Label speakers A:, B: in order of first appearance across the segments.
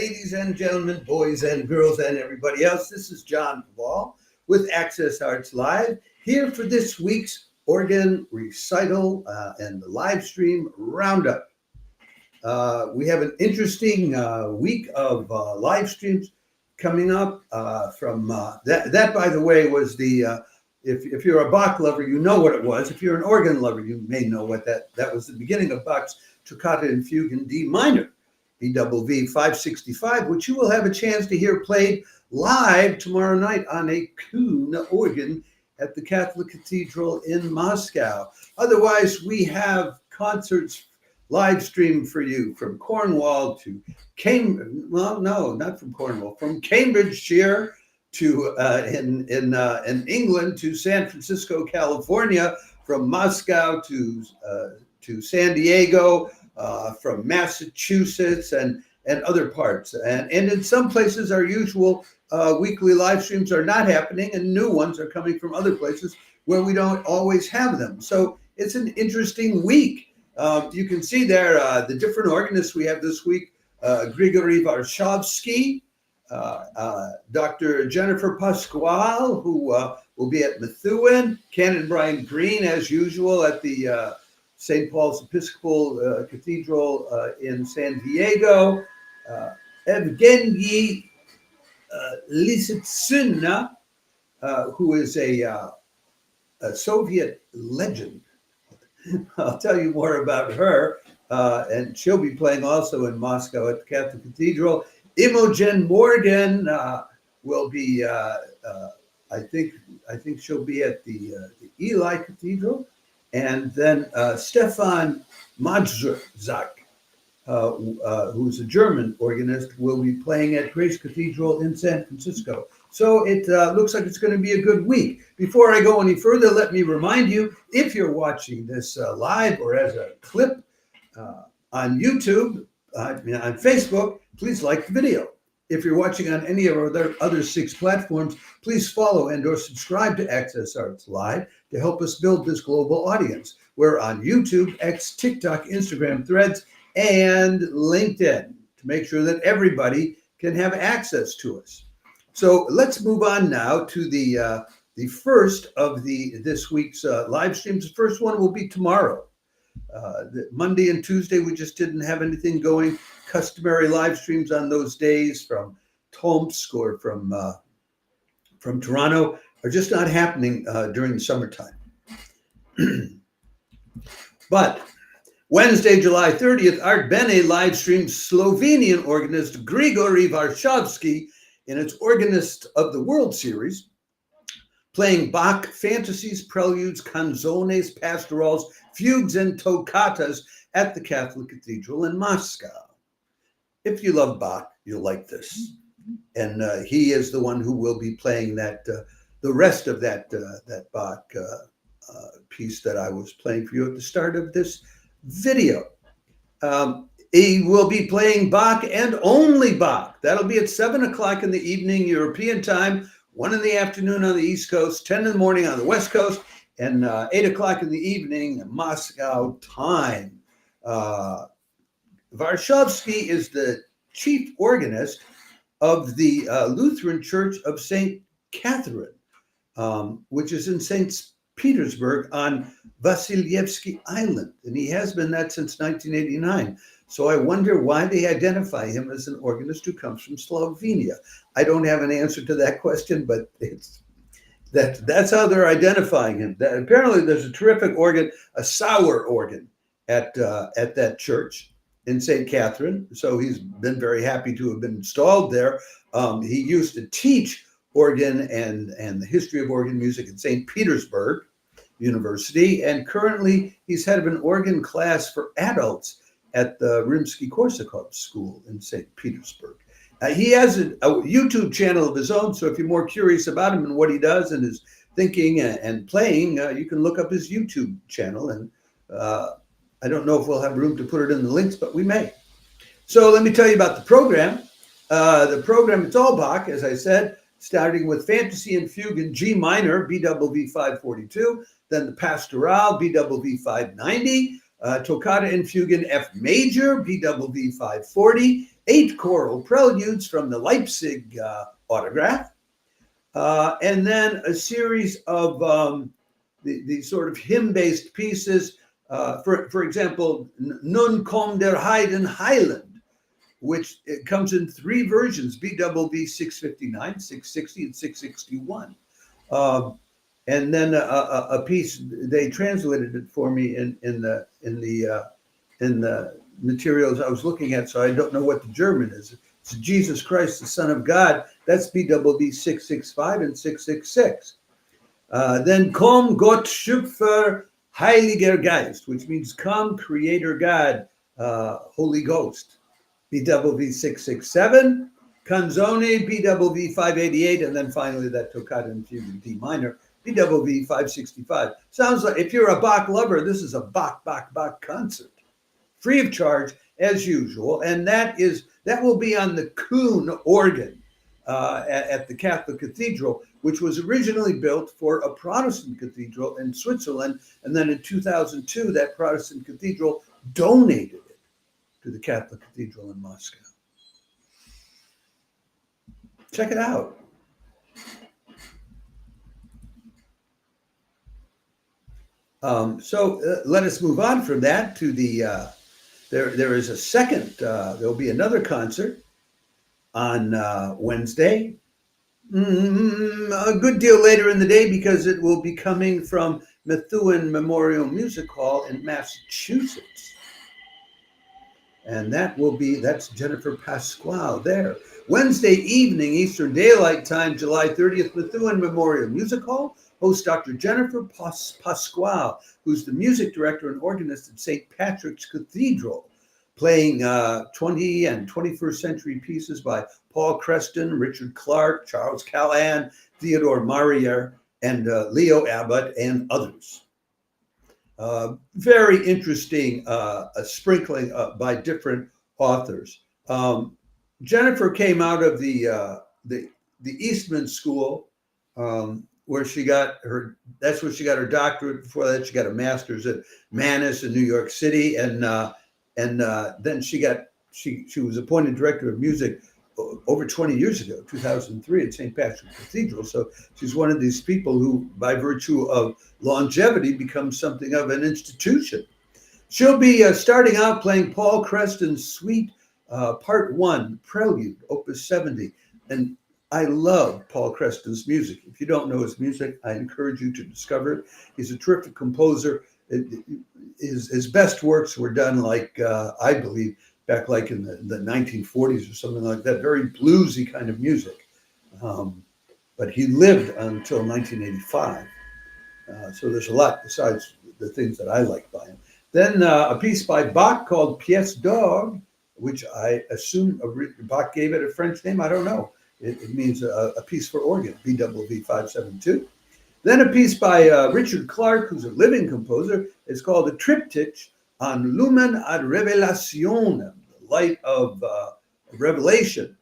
A: ladies and gentlemen, boys and girls, and everybody else. This is John Paval with Access Arts Live, here for this week's organ recital and the live stream roundup. We have an interesting week of live streams coming up from that, by the way, was the if you're a Bach lover, you know what it was. If you're an organ lover, you may know what that was. The beginning of Bach's Toccata and Fugue in D minor, BWV 565, which you will have a chance to hear played live tomorrow night on a Kuhn organ at the Catholic Cathedral in Moscow. Otherwise, we have concerts live stream for you from Cornwall to Cambridge. Well, no, not from Cornwall, from Cambridgeshire to in England to San Francisco, California, from Moscow to San Diego, from Massachusetts and other parts. And in some places, our usual weekly live streams are not happening, and new ones are coming from other places where we don't always have them. So it's an interesting week. You can see there the different organists we have this week: Grigory Varshavsky, Dr. Jennifer Pascual, who will be at Methuen, Canon Brian Green, as usual, at the St. Paul's Episcopal Cathedral in San Diego, Evgeniya Lisistsyna, who is a Soviet legend. I'll tell you more about her, and she'll be playing also in Moscow at the Catholic Cathedral. Imogen Morgan will be, I think she'll be at the Eli Cathedral, and then Stefan Madrzak, who's a German organist, will be playing at Grace Cathedral in San Francisco. So it looks like it's going to be a good week. Before I go any further, let me remind you, if you're watching this live or as a clip on YouTube, on Facebook, please like the video. If you're watching on any of our other 6 platforms, please follow and or subscribe to Access Arts Live to help us build this global audience. We're on YouTube, X, TikTok, Instagram, Threads, and LinkedIn to make sure that everybody can have access to us. So let's move on now to the first of this week's live streams. The first one will be tomorrow. Monday and Tuesday, we just didn't have anything going. Customary live streams on those days from Tomsk or from Toronto are just not happening during the summertime. But Wednesday, July 30th, Artbene live streams Slovenian organist Grigory Varshavsky in its Organist of the World series, playing Bach fantasies, preludes, canzones, pastorals, fugues, and toccatas at the Catholic Cathedral in Moscow. If you love Bach, you'll like this. And he is the one who will be playing that the rest of that Bach piece that I was playing for you at the start of this video. He will be playing Bach and only Bach. That'll be at 7 o'clock in the evening, European time, 1 in the afternoon on the East Coast, 10 in the morning on the West Coast, and 8 o'clock in the evening, Moscow time. Varshavsky is the chief organist of the Lutheran Church of St. Catherine, which is in St. Petersburg on Vasilyevsky Island, and he has been that since 1989. So I wonder why they identify him as an organist who comes from Slovenia. I don't have an answer to that question, but that's how they're identifying him. Apparently, there's a terrific organ, a Sauer organ, at that church in St. Catherine. So he's been very happy to have been installed there. He used to teach organ and the history of organ music at St. Petersburg University, and currently he's head of an organ class for adults at the Rimsky-Korsakov School in St. Petersburg. He has a YouTube channel of his own, so if you're more curious about him and what he does and his thinking and playing, you can look up his YouTube channel. And I don't know if we'll have room to put it in the links, but we may. So let me tell you about the program. The program, it's all Bach, as I said, starting with Fantasy and Fugue in G minor, BWV 542, then the Pastoral, BWV 590, Toccata and Fugue in F major, BWV 540, 8 choral preludes from the Leipzig autograph, and then a series of the sort of hymn-based pieces. For example, Nun komm der Heiden Heiland, which it comes in 3 versions, BWV 659, 660, and 661. And then a piece, they translated it for me in the materials I was looking at, so I don't know what the German is. It's Jesus Christ, the Son of God. That's BWV 665 and 666. Then Komm Gott Schöpfer Heiliger Geist, which means come Creator God, Holy Ghost. BWV 667, Canzone, BWV 588, and then finally that Toccata and Fugue in D minor, BWV 565. Sounds like, if you're a Bach lover, this is a Bach concert, free of charge as usual, and that will be on the Kuhn organ at the Catholic Cathedral, which was originally built for a Protestant cathedral in Switzerland, and then in 2002 that Protestant cathedral donated it to the Catholic Cathedral in Moscow. Check it out. Let us move on from that to the, there is a second, there'll be another concert on Wednesday, a good deal later in the day, because it will be coming from Methuen Memorial Music Hall in Massachusetts. And that's Jennifer Pascual there. Wednesday evening, Eastern Daylight Time, July 30th, Methuen Memorial Music Hall hosts Dr. Jennifer Pascual, who's the music director and organist at St. Patrick's Cathedral, playing 20 and 21st century pieces by Paul Creston, Richard Clark, Charles Callahan, Theodore Marier, and Leo Abbott, and others. Very interesting, a sprinkling by different authors. Jennifer came out of the Eastman School, where she got that's where she got her doctorate. Before that, she got a master's at Mannes in New York City, and then she was appointed director of music over 20 years ago, 2003, at St. Patrick's Cathedral. So she's one of these people who, by virtue of longevity, becomes something of an institution. She'll be starting out playing Paul Creston's Suite Part 1, Prelude, Opus 70. And I love Paul Creston's music. If you don't know his music, I encourage you to discover it. He's a terrific composer. His best works were done, like, I believe, back like in the 1940s or something like that, very bluesy kind of music. But he lived until 1985. So there's a lot besides the things that I like by him. Then a piece by Bach called Pièce d'Orgue, which I assume Bach gave it a French name. I don't know. It means a piece for organ, BWV 572. Then a piece by Richard Clark, who's a living composer. It's called a triptych on Lumen ad Revelationem, the light of revelation.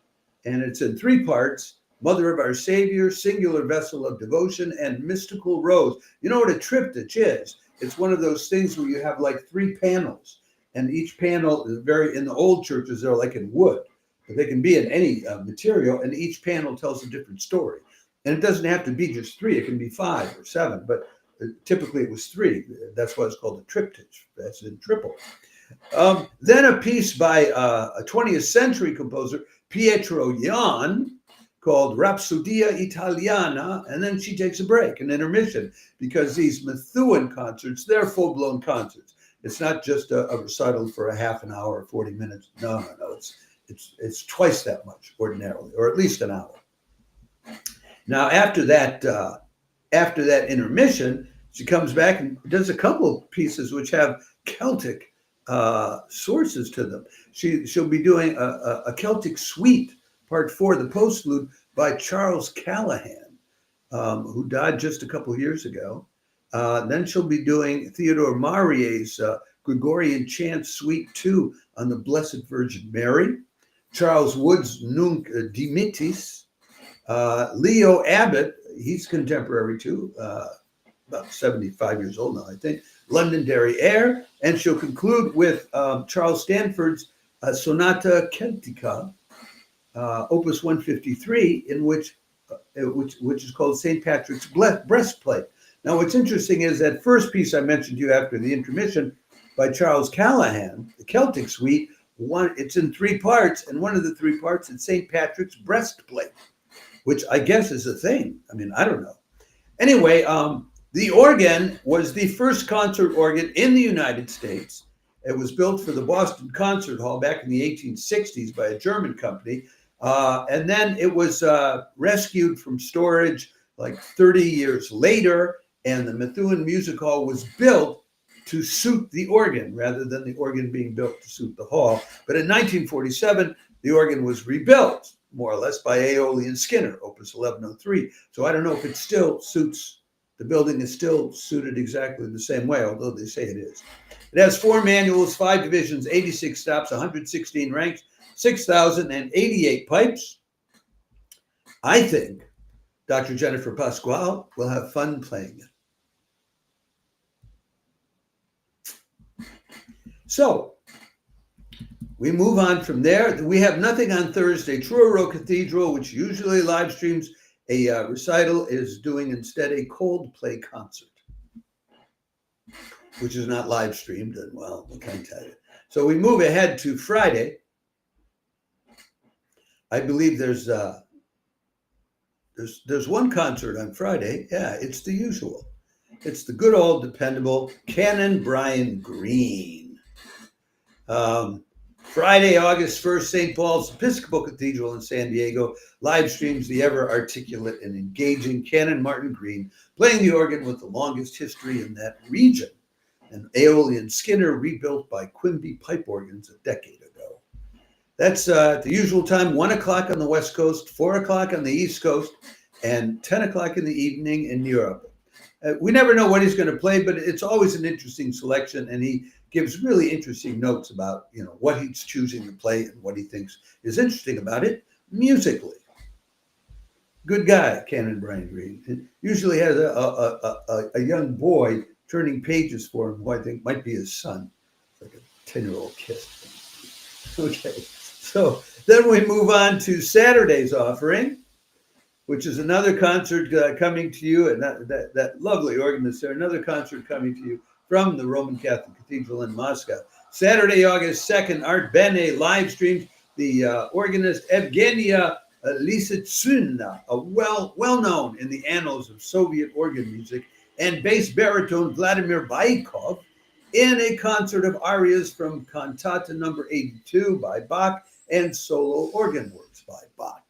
A: And it's in 3 parts: Mother of our Savior, Singular Vessel of Devotion, and Mystical Rose. You know what a triptych is? It's one of those things where you have like 3 panels, and each panel is in the old churches, they're like in wood, but they can be in any material, and each panel tells a different story. And it doesn't have to be just 3, it can be 5 or 7, but typically it was 3. That's why it's called a triptych. That's in triple. Then a piece by a 20th century composer, Pietro Jan, called Rapsodia Italiana, and then she takes a break, an intermission, because these Methuen concerts, they're full-blown concerts. It's not just a recital for a half an hour or 40 minutes. No. It's twice that much ordinarily, or at least an hour. Now, after that intermission, she comes back and does a couple of pieces which have Celtic sources to them. She'll be doing a Celtic suite, Part 4, the postlude, by Charles Callahan, who died just a couple of years ago. Then she'll be doing Theodore Marier's Gregorian Chant Suite 2 on the Blessed Virgin Mary, Charles Wood's Nunc Dimittis, Leo Abbott, he's contemporary too, about 75 years old now, I think, Londonderry Air, and she'll conclude with Charles Stanford's Sonata Celtica, Opus 153, in which is called St. Patrick's Breastplate. Now, what's interesting is that first piece I mentioned to you after the intermission by Charles Callahan, the Celtic Suite. It's in 3 parts, and one of the 3 parts is St. Patrick's Breastplate, which I guess is a thing. I mean, I don't know. Anyway, the organ was the first concert organ in the United States. It was built for the Boston Concert Hall back in the 1860s by a German company. And then it was rescued from storage like 30 years later, and the Methuen Music Hall was built to suit the organ rather than the organ being built to suit the hall. But in 1947, the organ was rebuilt, more or less, by Aeolian Skinner, Opus 1103. So I don't know if it still suits, the building is still suited exactly the same way, although they say it is. It has 4 manuals, 5 divisions, 86 stops, 116 ranks, 6,088 pipes. I think Dr. Jennifer Pascual will have fun playing it. So we move on from there. We have nothing on Thursday. Truro Cathedral, which usually live streams a recital, is doing instead a Coldplay concert, which is not live streamed. And well, what can I tell you? So we move ahead to Friday. I believe there's one concert on Friday. Yeah, it's the usual. It's the good old dependable Canon Brian Green. Friday, August 1st, St. Paul's Episcopal Cathedral in San Diego live streams the ever articulate and engaging Canon Martin Green playing the organ with the longest history in that region, an Aeolian Skinner rebuilt by Quimby pipe organs a decade ago. That's at the usual time, 1 o'clock on the West Coast, 4 o'clock on the East Coast, and 10 o'clock in the evening in Europe. We never know what he's going to play, but it's always an interesting selection, and he gives really interesting notes about, what he's choosing to play and what he thinks is interesting about it musically. Good guy, Canon Brian Green. It usually has a young boy turning pages for him, who I think might be his son. It's like a 10-year-old kid. Okay, so then we move on to Saturday's offering, which is another concert coming to you, and that lovely organist there, another concert coming to you from the Roman Catholic Cathedral in Moscow. Saturday, August 2nd, Artbene live streams the organist Evgeniya Lisistsyna, a well-known in the annals of Soviet organ music, and bass baritone Vladimir Baikov in a concert of arias from Cantata number 82 by Bach and solo organ works by Bach.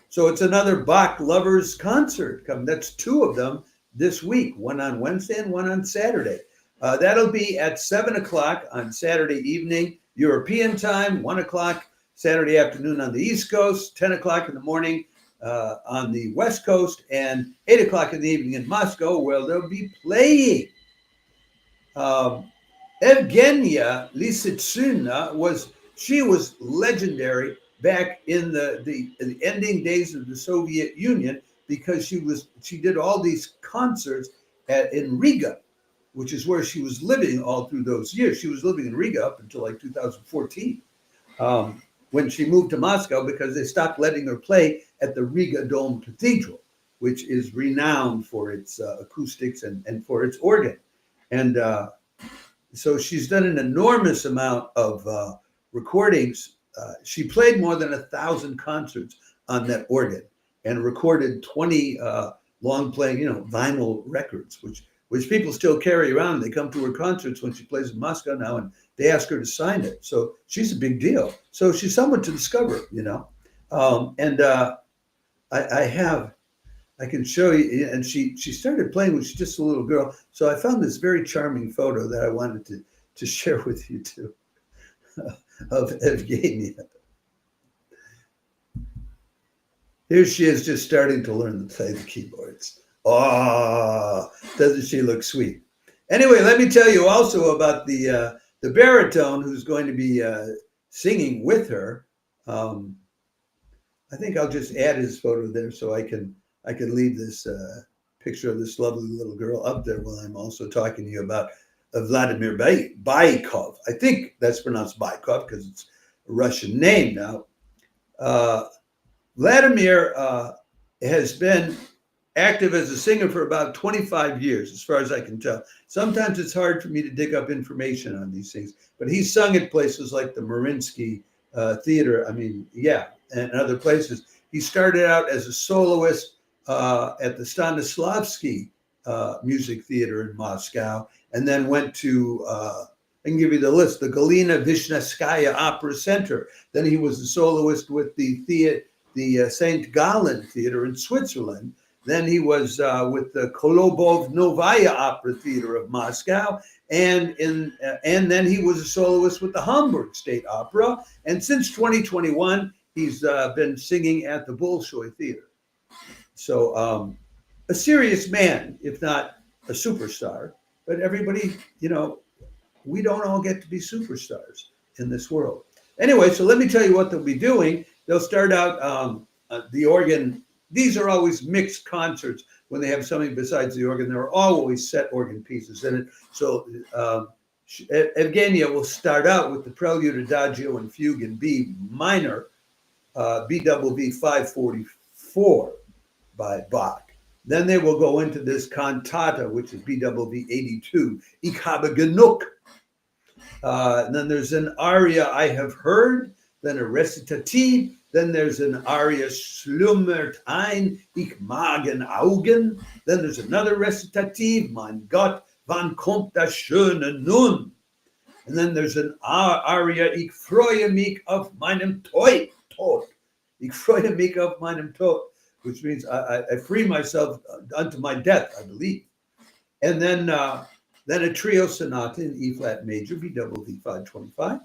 A: So it's another Bach lovers concert coming. That's 2 of them this week, one on Wednesday and one on Saturday. That'll be at 7 o'clock on Saturday evening, European time, 1 o'clock Saturday afternoon on the East Coast, 10 o'clock in the morning on the West Coast, and 8 o'clock in the evening in Moscow, where they'll be playing. Evgeniya Lisistsyna was legendary back in the ending days of the Soviet Union, because she did all these concerts in Riga, which is where she was living all through those years. She was living in Riga up until like 2014, when she moved to Moscow, because they stopped letting her play at the Riga Dome Cathedral, which is renowned for its acoustics and for its organ. And so she's done an enormous amount of recordings. She played more than 1,000 concerts on that organ and recorded 20 long-playing, vinyl records, which people still carry around. They come to her concerts when she plays in Moscow now, and they ask her to sign it. So she's a big deal. So she's someone to discover, I can show you, and she started playing when she was just a little girl. So I found this very charming photo that I wanted to share with you too, of Evgeniya. Here she is, just starting to learn to play the keyboards. Oh, doesn't she look sweet? Anyway, let me tell you also about the baritone who's going to be singing with her. I think I'll just add his photo there so I can leave this picture of this lovely little girl up there while I'm also talking to you about Vladimir Baikov. I think that's pronounced Baikov because it's a Russian name now. Vladimir has been active as a singer for about 25 years, as far as I can tell. Sometimes it's hard for me to dig up information on these things, but he's sung at places like the Mariinsky Theater, and other places. He started out as a soloist at the Stanislavski Music Theater in Moscow, and then went to, I can give you the list, the Galina Vishnevskaya Opera Center. Then he was a soloist with the St. Gallen Theater in Switzerland. Then he was with the Kolobov Novaya Opera Theater of Moscow, and then he was a soloist with the Hamburg State Opera. And since 2021, he's been singing at the Bolshoi Theater. So a serious man, if not a superstar. But everybody, we don't all get to be superstars in this world. Anyway, so let me tell you what they'll be doing. They'll start out the organ. These are always mixed concerts when they have something besides the organ. There are always set organ pieces in it. So Evgeniya will start out with the Prelude, Adagio, and Fugue in B minor, BWV 544 by Bach. Then they will go into this cantata, which is BWV 82, Ich habe genug. And then there's an aria, I have heard, then a recitative. Then there's an aria, Schlummert ein, ich magen Augen. Then there's another recitative, Mein Gott, wann kommt das schöne nun? And then there's an aria, ich freue mich auf meinem Tod. Ich freue mich auf meinem Tod, which means I free myself unto my death, I believe. And then a trio sonata in E flat major, BWV 525.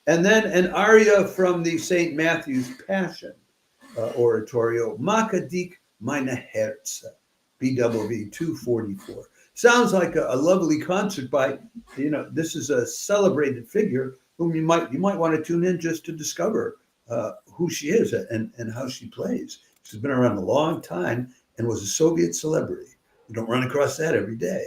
A: And then an aria from the St. Matthew's Passion oratorio, Mache dich meine Herze, BWV 244. Sounds like a lovely concert by, this is a celebrated figure whom you might want to tune in just to discover who she is and how she plays. She's been around a long time and was a Soviet celebrity. You don't run across that every day.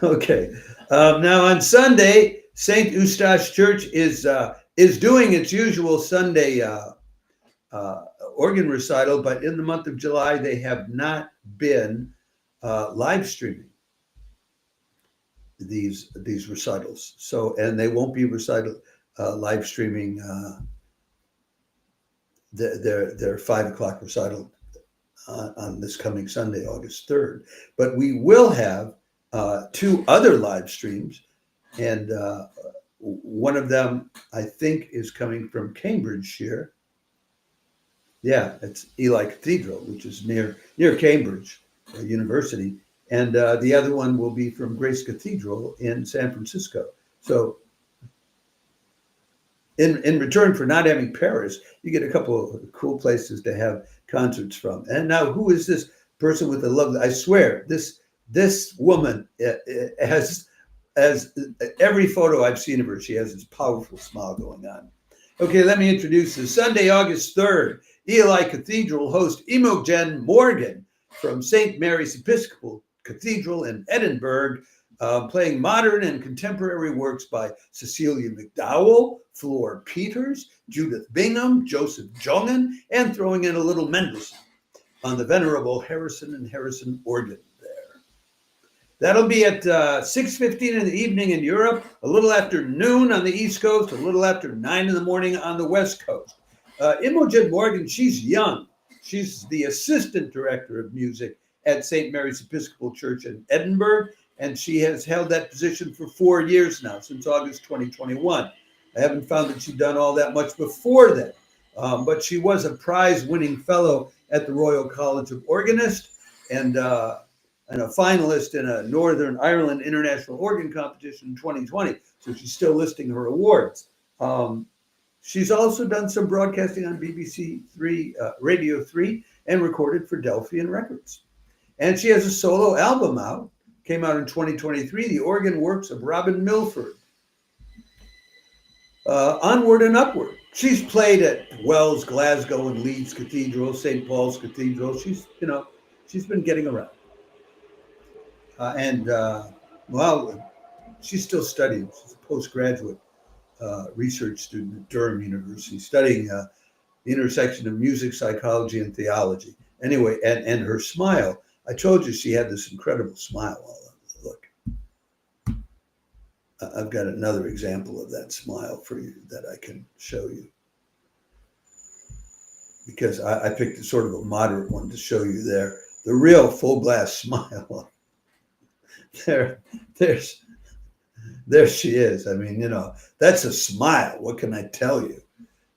A: Okay. Now on Sunday, St. Eustace Church is doing its usual Sunday organ recital, but in the month of July they have not been live streaming these recitals. So, and they won't be live streaming their 5 o'clock recital on this coming Sunday, August 3rd. But we will have 2 other live streams, and one of them I think is coming from Cambridgeshire. Yeah, it's Eli Cathedral, which is near Cambridge University, and the other one will be from Grace Cathedral in San Francisco. So in return for not having Paris, you get a couple of cool places to have concerts from. And now, who is this person with the lovely? I swear, this woman has every photo I've seen of her, she has this powerful smile going on. Okay, let me introduce this. Sunday, August 3rd, Eli Cathedral host Imogen Morgan from St. Mary's Episcopal Cathedral in Edinburgh, playing modern and contemporary works by Cecilia McDowell, Flor Peters, Judith Bingham, Joseph Jongen, and throwing in a little Mendelssohn on the venerable Harrison and Harrison organ there. That'll be at 6:15 in the evening in Europe, a little after noon on the East Coast, a little after 9 in the morning on the West Coast. Imogen Morgan, she's young. She's the assistant director of music at St. Mary's Episcopal Church in Edinburgh, and she has held that position for 4 years now, since August 2021. I haven't found that she'd done all that much before then, but she was a prize-winning fellow at the Royal College of Organists and a finalist in a Northern Ireland International Organ Competition in 2020, so she's still listing her awards. She's also done some broadcasting on BBC 3, Radio 3, and recorded for Delphian Records. And she has a solo album out, came out in 2023, The Organ Works of Robin Milford. Onward and Upward. She's played at Wells, Glasgow, and Leeds Cathedral, St. Paul's Cathedral. She's been getting around. Well, she's still studying. She's a postgraduate research student at Durham University, studying the intersection of music, psychology, and theology. Anyway, and her smile, I told you she had this incredible smile. Look, I've got another example of that smile for you that I can show you. Because I picked a sort of a moderate one to show you there. The real full blast smile. There she is. I mean, that's a smile. What can I tell you?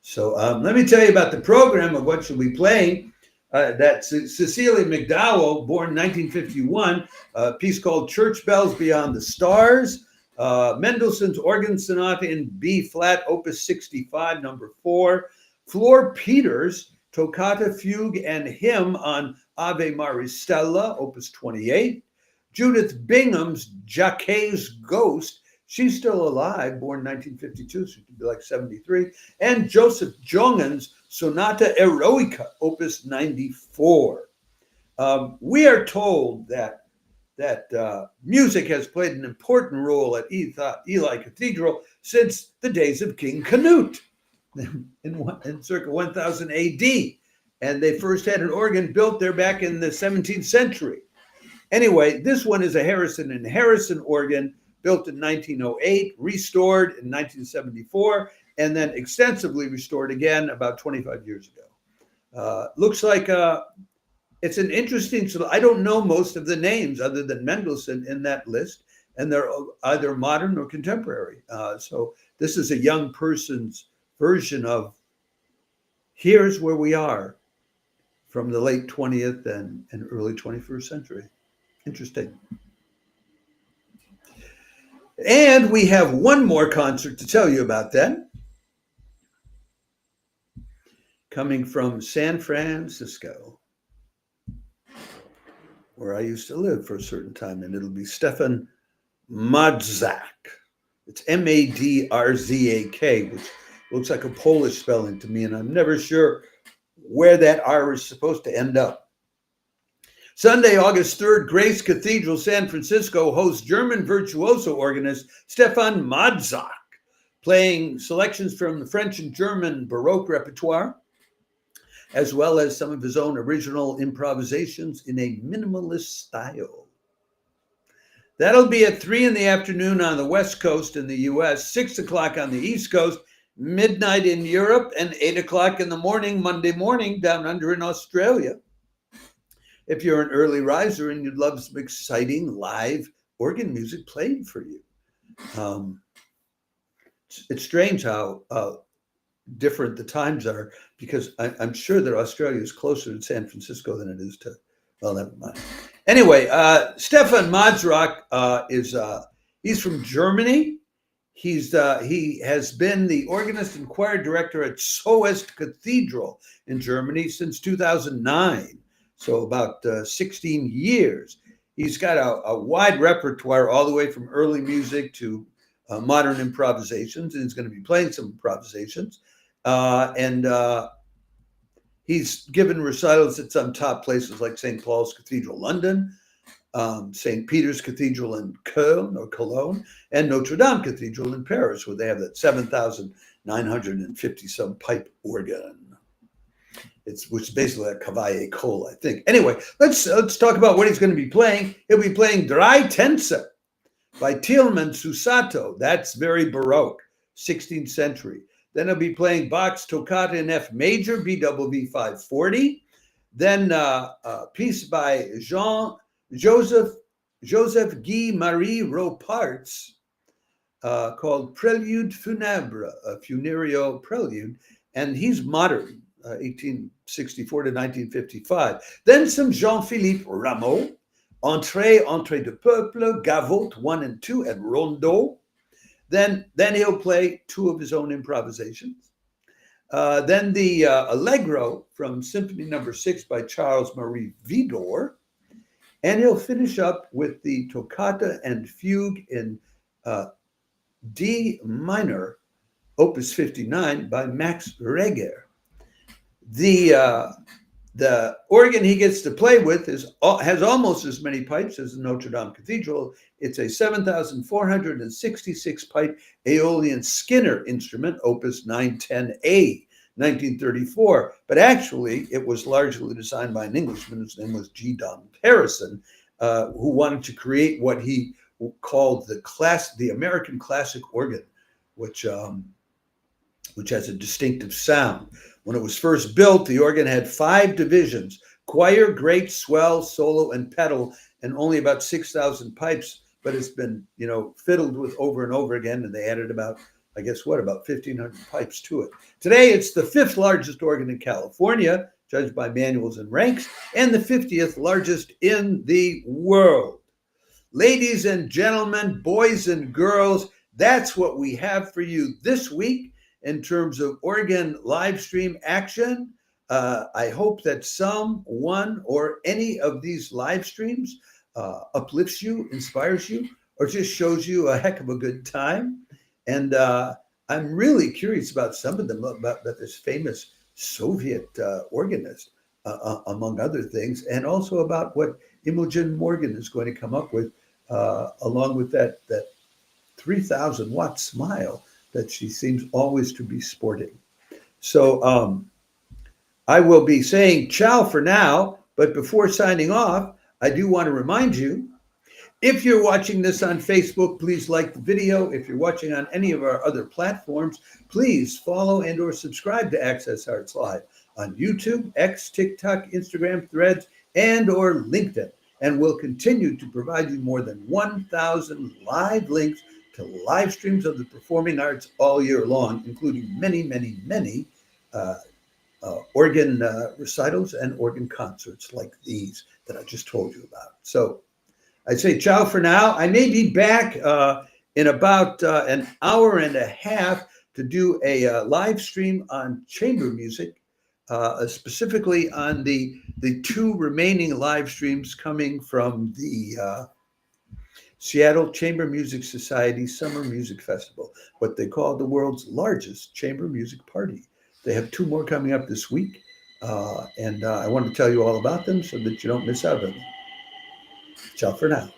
A: So let me tell you about the program of what she'll be playing. That's Cecilia McDowell, born 1951, a piece called Church Bells Beyond the Stars. Mendelssohn's Organ Sonata in B flat, Opus 65, number 4. Flor Peters, Toccata, Fugue, and Hymn on Ave Maristella, Opus 28. Judith Bingham's Jacquet's Ghost, she's still alive, born 1952, so she could be like 73. And Joseph Jongen's Sonata Eroica, Opus 94. We are told that music has played an important role at Ely Cathedral since the days of King Canute in circa 1000 AD. And they first had an organ built there back in the 17th century. Anyway, this one is a Harrison and Harrison organ built in 1908, restored in 1974, and then extensively restored again about 25 years ago. Looks like it's an interesting, so I don't know most of the names other than Mendelssohn in that list, and they're either modern or contemporary. So this is a young person's version of here's where we are from the late 20th and early 21st century. Interesting. And we have one more concert to tell you about then. Coming from San Francisco, where I used to live for a certain time, and it'll be Stefan Madrzak. It's Madzak, which looks like a Polish spelling to me, and I'm never sure where that R is supposed to end up. Sunday, August 3rd, Grace Cathedral, San Francisco hosts German virtuoso organist Stefan Madrzak, playing selections from the French and German Baroque repertoire, as well as some of his own original improvisations in a minimalist style. That'll be at 3 in the afternoon on the West Coast in the US, 6 o'clock on the East Coast, midnight in Europe, and 8 o'clock in the morning, Monday morning, down under in Australia. If you're an early riser and you'd love some exciting live organ music played for you. It's strange how different the times are, because I'm sure that Australia is closer to San Francisco than it is to, well, never mind. Anyway, Stefan Madrzak he's from Germany. He has been the organist and choir director at Soest Cathedral in Germany since 2009. So about 16 years. He's got a wide repertoire all the way from early music to modern improvisations, and he's going to be playing some improvisations. He's given recitals at some top places like St. Paul's Cathedral, London, St. Peter's Cathedral in Cologne, and Notre Dame Cathedral in Paris, where they have that 7,950 some pipe organ. Which is basically a Cavaille Cole, I think. Anyway, let's talk about what he's going to be playing. He'll be playing Drei Tänze by Tilman Susato. That's very Baroque, 16th century. Then he'll be playing Bach's Toccata in F major, BWV 540. Then a piece by Joseph Guy Marie Roparts called Prelude Funèbre, a funereal prelude, and he's modern. 1864 to 1955. Then some Jean-Philippe Rameau, Entrée de Peuple, Gavotte 1 and 2, and Rondeau. Then he'll play 2 of his own improvisations. Then the Allegro from Symphony No. 6 by Charles Marie Widor. And he'll finish up with the Toccata and Fugue in D minor, Opus 59 by Max Reger. The The organ he gets to play with has almost as many pipes as the Notre Dame Cathedral. It's a 7,466 pipe Aeolian Skinner instrument, Opus 910A, 1934. But actually, it was largely designed by an Englishman whose name was G. Donald Harrison, who wanted to create what he called the American classic organ, which has a distinctive sound. When it was first built, the organ had 5 divisions: choir, great, swell, solo, and pedal, and only about 6,000 pipes. But it's been, fiddled with over and over again, and they added about 1,500 pipes to it. Today, it's the 5th largest organ in California, judged by manuals and ranks, and the 50th largest in the world. Ladies and gentlemen, boys and girls, that's what we have for you this week in terms of organ live stream action. I hope that one or any of these live streams uplifts you, inspires you, or just shows you a heck of a good time. And I'm really curious about some of them, about this famous Soviet organist, among other things, and also about what Imogen Morgan is going to come up with, along with that 3,000 watt smile that she seems always to be sporting. So I will be saying ciao for now, but before signing off, I do want to remind you, if you're watching this on Facebook, please like the video. If you're watching on any of our other platforms, please follow and or subscribe to Access Arts Live on YouTube, X, TikTok, Instagram, Threads, and or LinkedIn. And we'll continue to provide you more than 1,000 live links to live streams of the performing arts all year long, including many, many, many organ recitals and organ concerts like these that I just told you about. So I'd say ciao for now. I may be back in about an hour and a half to do a live stream on chamber music, specifically on the 2 remaining live streams coming from the Seattle Chamber Music Society Summer Music Festival, what they call the world's largest chamber music party. They have 2 more coming up this week, and I want to tell you all about them so that you don't miss out on them. Ciao for now.